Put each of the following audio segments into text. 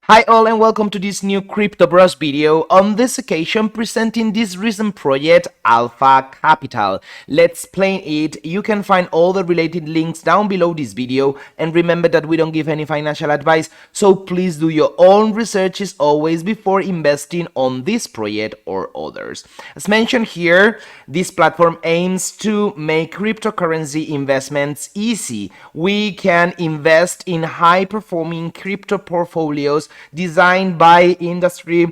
Hi all and welcome to this new Crypto Bros video. On this occasion presenting this recent project Alpha Capital. Let's explain it. You can find all the related links down below this video, and remember that we don't give any financial advice, so please do your own researches always before investing on this project or others. As mentioned here, this platform aims to make cryptocurrency investments easy. We can invest in high performing crypto portfolios designed by industry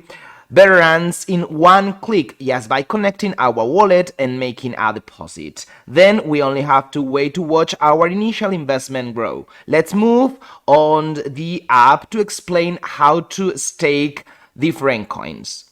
veterans in one click, just by connecting our wallet and making a deposit. Then we only have to wait to watch our initial investment grow. Let's move on the app to explain how to stake different coins.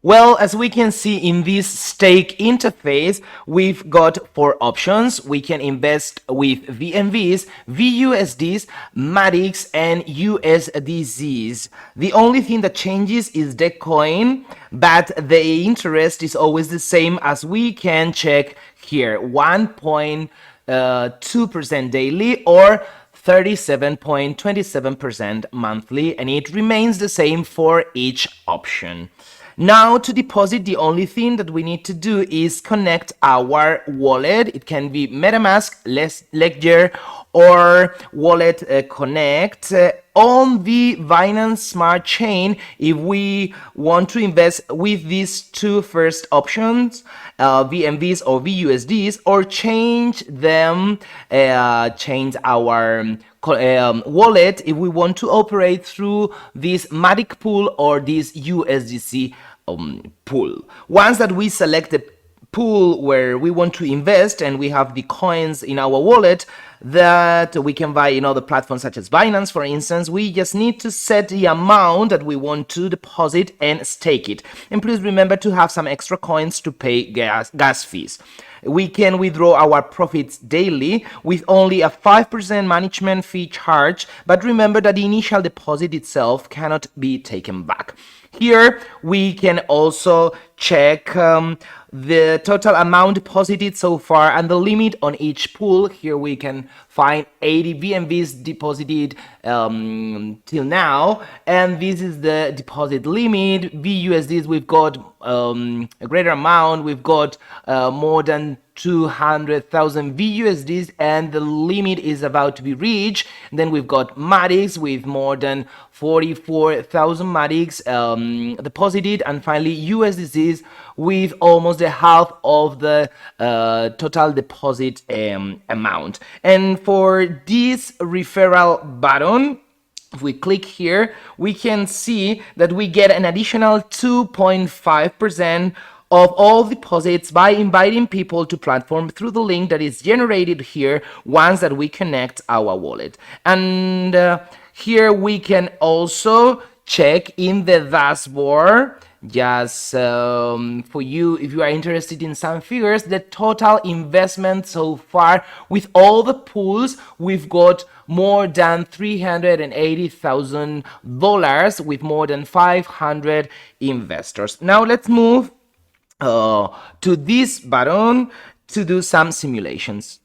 Well, as we can see in this stake interface, we've got four options. We can invest with VNVs, VUSDs, matics, and USDCs. The only thing that changes is the coin, but the interest is always the same, as we can check here, 1.2% daily or 37.27% monthly, and it remains the same for each option. Now, to deposit, the only thing that we need to do is connect our wallet. It can be MetaMask, Ledger, or Wallet Connect on the Binance Smart Chain if we want to invest with these two first options, VNVs or VUSDs, or change them, change our wallet if we want to operate through this matic pool or this USDC pool. Once that we select the pool where we want to invest and we have the coins in our wallet that we can buy in other platforms such as Binance, for instance, we just need to set the amount that we want to deposit and stake it. And please remember to have some extra coins to pay gas fees. We can withdraw our profits daily with only a 5% management fee charge, but remember that the initial deposit itself cannot be taken back. Here we can also check the total amount deposited so far and the limit on each pool. Here we can find 80 VNVs deposited till now, and this is the deposit limit. VUSDs, we've got a greater amount. We've got more than 200,000 VUSDs, and the limit is about to be reached. Then we've got matics with more than 44,000 matics deposited, and finally USDCs with almost the half of the total deposit amount. And for this referral button, if we click here, we can see that we get an additional 2.5% of all deposits by inviting people to platform through the link that is generated here once that we connect our wallet. And here we can also check in the dashboard, just for you, if you are interested in some figures, the total investment so far with all the pools. We've got more than $380,000 with more than 500 investors. Now let's move to this button to do some simulations.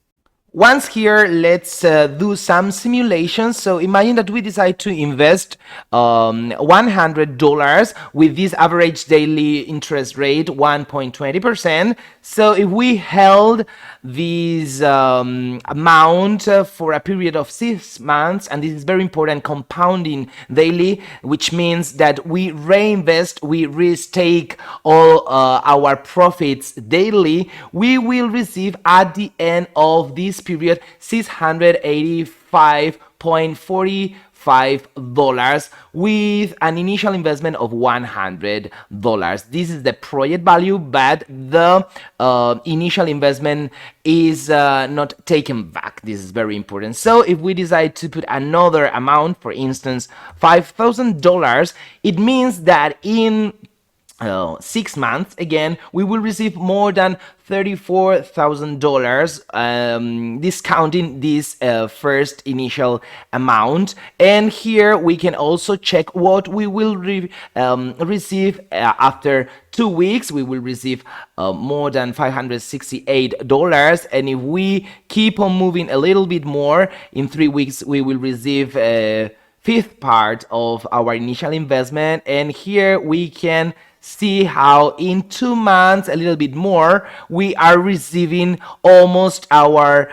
Once here, let's do some simulations. So imagine that we decide to invest $100 with this average daily interest rate 1.20%. So if we held this amount for a period of 6 months, and this is very important, compounding daily, which means that we reinvest, we restake all our profits daily, we will receive at the end of this period $685.45 with an initial investment of $100. This is the project value, but the initial investment is not taken back. This is very important. So if we decide to put another amount, for instance $5,000, it means that in 6 months, again, we will receive more than $34,000, discounting this first initial amount. And here we can also check what we will receive after 2 weeks. We will receive more than $568, and if we keep on moving a little bit more, in 3 weeks we will receive fifth part of our initial investment, and here we can see how in 2 months, a little bit more, we are receiving almost our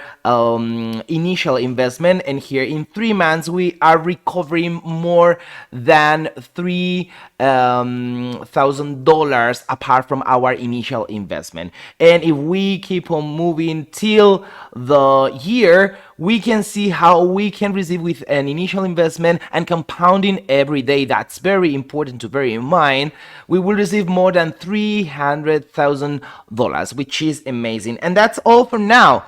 initial investment, and here in 3 months we are recovering more than $3,000 apart from our initial investment. And if we keep on moving till the year, we can see how we can receive with an initial investment and compounding every day. That's very important to bear in mind. We will receive more than $300,000, which is amazing. And that's all for now.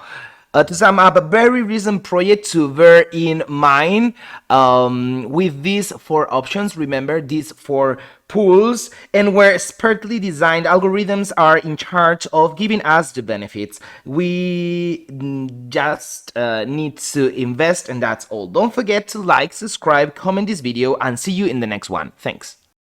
To sum up, a very recent project to bear in mind with these four options. Remember, these four pools, and where expertly designed algorithms are in charge of giving us the benefits. We just need to invest, and that's all. Don't forget to like, subscribe, comment this video, and see you in the next one. Thanks.